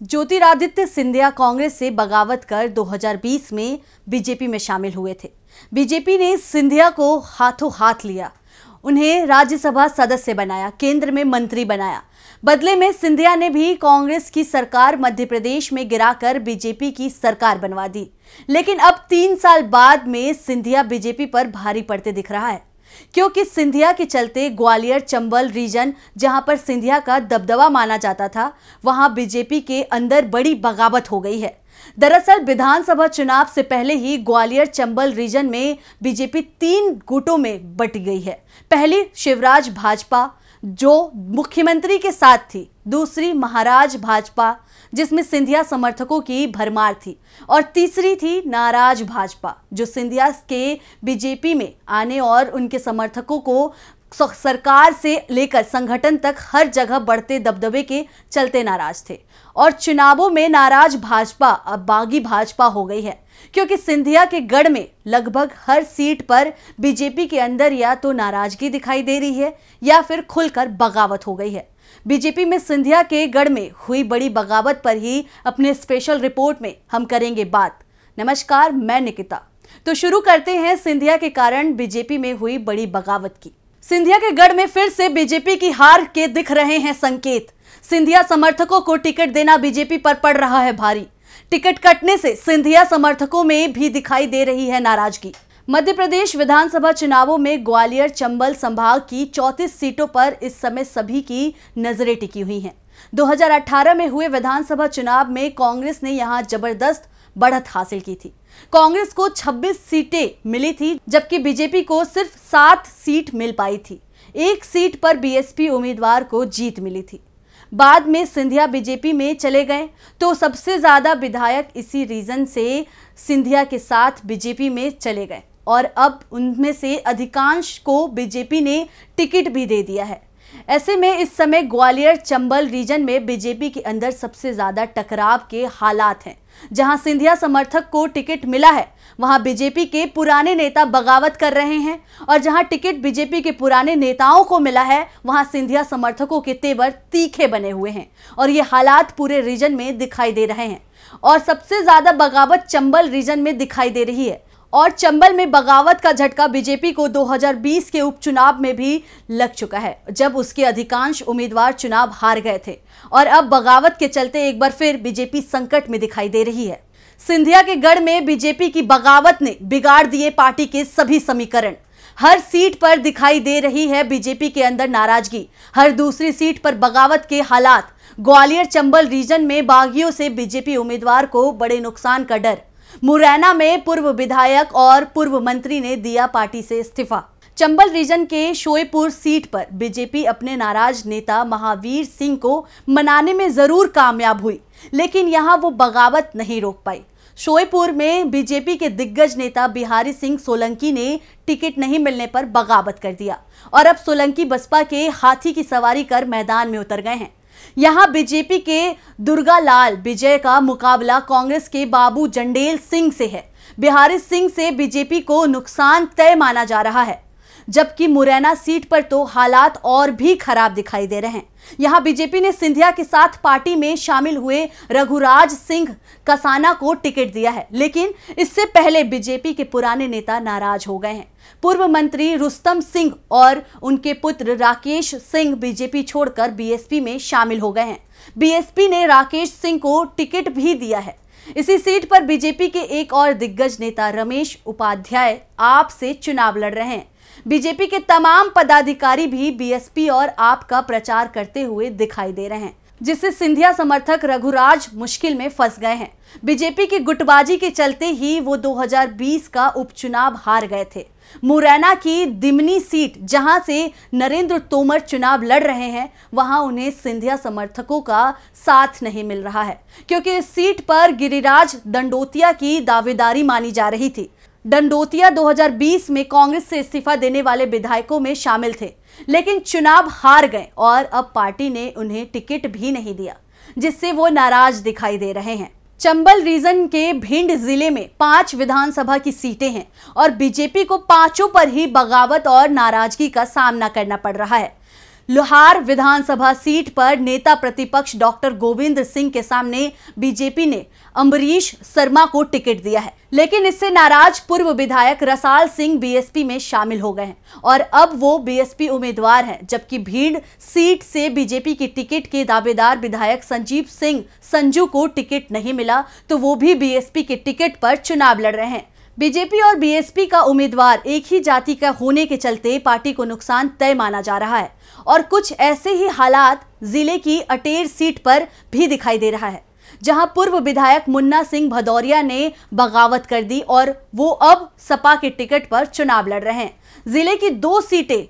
ज्योतिरादित्य सिंधिया कांग्रेस से बगावत कर 2020 में बीजेपी में शामिल हुए थे। बीजेपी ने सिंधिया को हाथों हाथ लिया, उन्हें राज्यसभा सदस्य बनाया, केंद्र में मंत्री बनाया। बदले में सिंधिया ने भी कांग्रेस की सरकार मध्य प्रदेश में गिराकर बीजेपी की सरकार बनवा दी। लेकिन अब 3 साल बाद में सिंधिया बीजेपी पर भारी पड़ते दिख रहा है, क्योंकि सिंधिया के चलते ग्वालियर चंबल रीजन, जहां पर सिंधिया का दबदबा माना जाता था, वहां बीजेपी के अंदर बड़ी बगावत हो गई है। दरअसल विधानसभा चुनाव से पहले ही ग्वालियर चंबल रीजन में बीजेपी 3 गुटों में बट गई है। पहली शिवराज भाजपा जो मुख्यमंत्री के साथ थी, दूसरी महाराज भाजपा जिसमें सिंधिया समर्थकों की भरमार थी, और तीसरी थी नाराज भाजपा जो सिंधिया के बीजेपी में आने और उनके समर्थकों को सरकार से लेकर संगठन तक हर जगह बढ़ते दबदबे के चलते नाराज थे। और चुनावों में नाराज भाजपा अब बागी भाजपा हो गई है, क्योंकि सिंधिया के गढ़ में लगभग हर सीट पर बीजेपी के अंदर या तो नाराजगी दिखाई दे रही है या फिर खुलकर बगावत हो गई है। बीजेपी में सिंधिया के गढ़ में हुई बड़ी बगावत पर ही अपने स्पेशल रिपोर्ट में हम करेंगे बात। नमस्कार, मैं निकिता। तो शुरू करते हैं सिंधिया के कारण बीजेपी में हुई बड़ी बगावत की। सिंधिया के गढ़ में फिर से बीजेपी की हार के दिख रहे हैं संकेत। सिंधिया समर्थकों को टिकट देना बीजेपी पर पड़ रहा है भारी। टिकट कटने से सिंधिया समर्थकों में भी दिखाई दे रही है नाराजगी। मध्य प्रदेश विधानसभा चुनावों में ग्वालियर चंबल संभाग की 34 सीटों पर इस समय सभी की नजरें टिकी हुई हैं। 2018 में हुए विधानसभा चुनाव में कांग्रेस ने यहां जबरदस्त बढ़त हासिल की थी। कांग्रेस को 26 सीटें मिली थी, जबकि बीजेपी को सिर्फ 7 सीट मिल पाई थी। 1 सीट पर बीएसपी उम्मीदवार को जीत मिली थी। बाद में सिंधिया बीजेपी में चले गए तो सबसे ज्यादा विधायक इसी रीजन से सिंधिया के साथ बीजेपी में चले गए, और अब उनमें से अधिकांश को बीजेपी ने टिकट भी दे दिया है। ऐसे में इस समय ग्वालियर चंबल रीजन में बीजेपी के अंदर सबसे ज्यादा टकराव के हालात हैं। जहां सिंधिया समर्थक को टिकट मिला है, वहां बीजेपी के पुराने नेता बगावत कर रहे हैं, और जहां टिकट बीजेपी के पुराने नेताओं को मिला है, वहां सिंधिया समर्थकों के तेवर तीखे बने हुए हैं, और ये हालात पूरे रीजन में दिखाई दे रहे हैं। और सबसे ज्यादा बगावत चंबल रीजन में दिखाई दे रही है, और चंबल में बगावत का झटका बीजेपी को 2020 के उपचुनाव में भी लग चुका है, जब उसके अधिकांश उम्मीदवार चुनाव हार गए थे। और अब बगावत के चलते एक बार फिर बीजेपी संकट में दिखाई दे रही है। सिंधिया के गढ़ में बीजेपी की बगावत ने बिगाड़ दिए पार्टी के सभी समीकरण। हर सीट पर दिखाई दे रही है बीजेपी के अंदर नाराजगी, हर दूसरी सीट पर बगावत के हालात। ग्वालियर चंबल रीजन में बागियों से बीजेपी उम्मीदवार को बड़े नुकसान का डर। मुरैना में पूर्व विधायक और पूर्व मंत्री ने दिया पार्टी से इस्तीफा। चंबल रीजन के शोएपुर सीट पर बीजेपी अपने नाराज नेता महावीर सिंह को मनाने में जरूर कामयाब हुई, लेकिन यहां वो बगावत नहीं रोक पाई। शोएपुर में बीजेपी के दिग्गज नेता बिहारी सिंह सोलंकी ने टिकट नहीं मिलने पर बगावत कर दिया, और अब सोलंकी बसपा के हाथी की सवारी कर मैदान में उतर गए हैं। यहां बीजेपी के दुर्गालाल विजय का मुकाबला कांग्रेस के बाबू जंडेल सिंह से है। बिहारी सिंह से बीजेपी को नुकसान तय माना जा रहा है, जबकि मुरैना सीट पर तो हालात और भी खराब दिखाई दे रहे हैं। यहां बीजेपी ने सिंधिया के साथ पार्टी में शामिल हुए रघुराज सिंह कसाना को टिकट दिया है, लेकिन इससे पहले बीजेपी के पुराने नेता नाराज हो गए हैं। पूर्व मंत्री रुस्तम सिंह और उनके पुत्र राकेश सिंह बीजेपी छोड़कर बीएसपी में शामिल हो गए हैं। बीएसपी ने राकेश सिंह को टिकट भी दिया है। इसी सीट पर बीजेपी के एक और दिग्गज नेता रमेश उपाध्याय आप से चुनाव लड़ रहे हैं। बीजेपी के तमाम पदाधिकारी भी बीएसपी और आप का प्रचार करते हुए दिखाई दे रहे हैं, जिससे सिंधिया समर्थक रघुराज मुश्किल में फंस गए हैं। बीजेपी की गुटबाजी के चलते ही वो 2020 का उपचुनाव हार गए थे। मुरैना की दिमनी सीट, जहां से नरेंद्र तोमर चुनाव लड़ रहे हैं, वहां उन्हें सिंधिया समर्थकों का साथ नहीं मिल रहा है, क्योंकि इस सीट पर गिरिराज दंडोतिया की दावेदारी मानी जा रही थी। दंडोतिया 2020 में कांग्रेस से इस्तीफा देने वाले विधायकों में शामिल थे, लेकिन चुनाव हार गए और अब पार्टी ने उन्हें टिकट भी नहीं दिया, जिससे वो नाराज दिखाई दे रहे हैं। चंबल रीजन के भिंड जिले में 5 विधानसभा की सीटें हैं, और बीजेपी को 5 पर ही बगावत और नाराजगी का सामना करना पड़ रहा है। लोहार विधानसभा सीट पर नेता प्रतिपक्ष डॉक्टर गोविंद सिंह के सामने बीजेपी ने अम्बरीश शर्मा को टिकट दिया है, लेकिन इससे नाराज पूर्व विधायक रसाल सिंह बीएसपी में शामिल हो गए हैं और अब वो बीएसपी उम्मीदवार हैं, जबकि भीड़ सीट से बीजेपी की टिकट के दावेदार विधायक संजीव सिंह संजू को टिकट नहीं मिला तो वो भी बीएसपी के टिकट पर चुनाव लड़ रहे हैं। बीजेपी और बीएसपी का उम्मीदवार एक ही जाति का होने के चलते पार्टी को नुकसान तय माना जा रहा है और कुछ ऐसे ही हालात जिले की अटेर सीट पर भी दिखाई दे रहा है, जहां पूर्व विधायक मुन्ना सिंह भदौरिया ने बगावत कर दी और वो अब सपा के टिकट पर चुनाव लड़ रहे हैं। जिले की 2 सीटें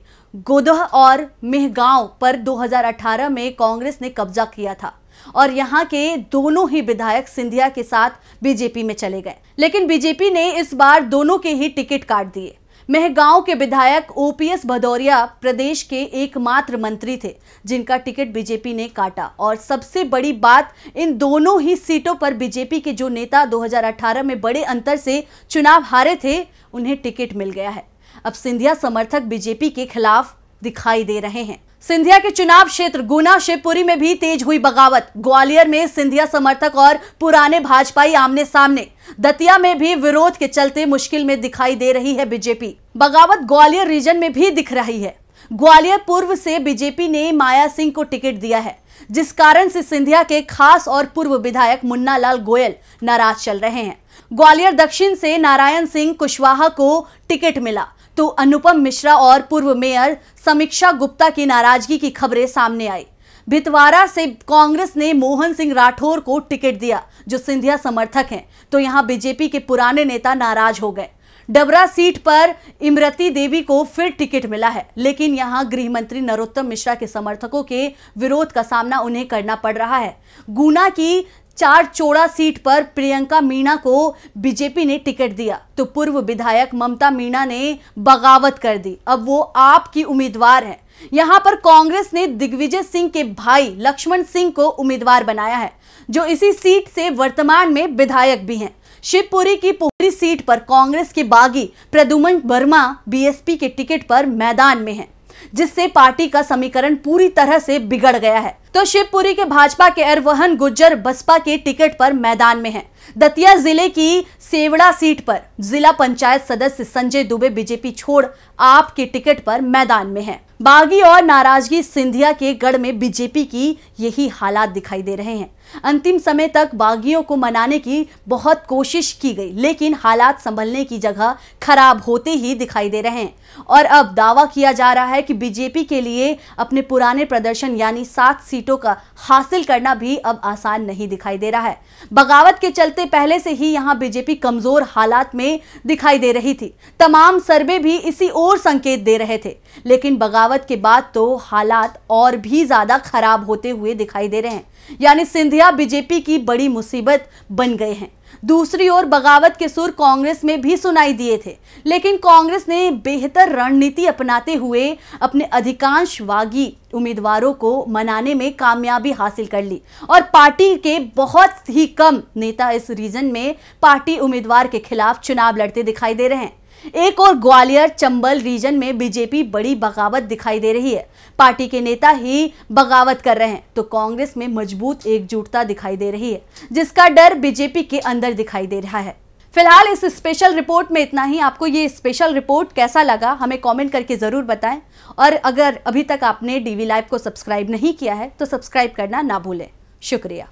गोदह और मेहगांव पर 2018 में कांग्रेस ने कब्जा किया था और यहां के दोनों ही विधायक सिंधिया के साथ बीजेपी में चले गए, लेकिन बीजेपी ने इस बार दोनों के ही टिकट काट दिए। मेहगांव के विधायक ओपीएस भदौरिया प्रदेश के एकमात्र मंत्री थे जिनका टिकट बीजेपी ने काटा और सबसे बड़ी बात, इन दोनों ही सीटों पर बीजेपी के जो नेता 2018 में बड़े अंतर से चुनाव हारे थे, उन्हें टिकट मिल गया है। अब सिंधिया समर्थक बीजेपी के खिलाफ दिखाई दे रहे हैं। सिंधिया के चुनाव क्षेत्र गुना शिवपुरी में भी तेज हुई बगावत। ग्वालियर में सिंधिया समर्थक और पुराने भाजपाई आमने सामने। दतिया में भी विरोध के चलते मुश्किल में दिखाई दे रही है बीजेपी। बगावत ग्वालियर रीजन में भी दिख रही है। ग्वालियर पूर्व से बीजेपी ने माया सिंह को टिकट दिया है, जिस कारण से सिंधिया के खास और पूर्व विधायक मुन्ना लाल गोयल नाराज चल रहे हैं। ग्वालियर दक्षिण से नारायण सिंह कुशवाहा को टिकट मिला तो अनुपम मिश्रा और पूर्व मेयर समीक्षा गुप्ता की नाराजगी की खबरें सामने आई। भितवारा से कांग्रेस ने मोहन सिंह राठौर को टिकट दिया जो सिंधिया समर्थक हैं, तो यहां बीजेपी के पुराने नेता नाराज हो गए। डबरा सीट पर इमरती देवी को फिर टिकट मिला है, लेकिन यहां गृह मंत्री नरोत्तम मिश्रा के समर्थकों के विरोध का सामना उन्हें करना पड़ रहा है। गुना की चारचोड़ा सीट पर प्रियंका मीणा को बीजेपी ने टिकट दिया तो पूर्व विधायक ममता मीणा ने बगावत कर दी। अब वो आप की उम्मीदवार हैं। यहां पर कांग्रेस ने दिग्विजय सिंह के भाई लक्ष्मण सिंह को उम्मीदवार बनाया है, जो इसी सीट से वर्तमान में विधायक भी हैं। शिवपुरी की पोखरी सीट पर कांग्रेस के बागी प्रद्युमन वर्मा बीएसपी के टिकट पर मैदान में हैं, जिससे पार्टी का समीकरण पूरी तरह से बिगड़ गया है। तो शिवपुरी के भाजपा के अरवहन गुज्जर बसपा के टिकट पर मैदान में हैं। दतिया जिले की सेवड़ा सीट पर जिला पंचायत सदस्य संजय दुबे बीजेपी छोड़ आप के टिकट पर मैदान में हैं। बागी और नाराजगी सिंधिया के गढ़ में बीजेपी की यही हालात दिखाई दे रहे हैं। अंतिम समय तक बागियों को मनाने की बहुत कोशिश की गई, लेकिन हालात संभलने की जगह खराब होते ही दिखाई दे रहे हैं और अब दावा किया जा रहा है कि बीजेपी के लिए अपने पुराने प्रदर्शन यानी 7 सीटों का हासिल करना भी अब आसान नहीं दिखाई दे रहा है। बगावत के चलते पहले से ही यहां बीजेपी कमजोर हालात में दिखाई दे रही थी। तमाम सर्वे भी इसी ओर संकेत दे रहे थे, लेकिन बगावत के बाद तो हालात और भी ज्यादा खराब होते हुए दिखाई दे रहे हैं, यानी सिंधिया बीजेपी की बड़ी मुसीबत बन गए हैं। दूसरी ओर बगावत के सुर कांग्रेस में भी सुनाई दिए थे, लेकिन कांग्रेस ने बेहतर रणनीति अपनाते हुए अपने अधिकांश बागी उम्मीदवारों को मनाने में कामयाबी हासिल कर ली और पार्टी के बहुत ही कम नेता इस रीजन में पार्टी उम्मीदवार के खिलाफ चुनाव लड़ते दिखाई दे रहे हैं। एक और ग्वालियर चंबल रीजन में बीजेपी बड़ी बगावत दिखाई दे रही है। पार्टी के नेता ही बगावत कर रहे हैं तो कांग्रेस में मजबूत एकजुटता दिखाई दे रही है, जिसका डर बीजेपी के अंदर दिखाई दे रहा है। फिलहाल इस स्पेशल रिपोर्ट में इतना ही। आपको ये स्पेशल रिपोर्ट कैसा लगा हमें कमेंट करके ज़रूर बताएं और अगर अभी तक आपने डीवी लाइव को सब्सक्राइब नहीं किया है तो सब्सक्राइब करना ना भूलें। शुक्रिया।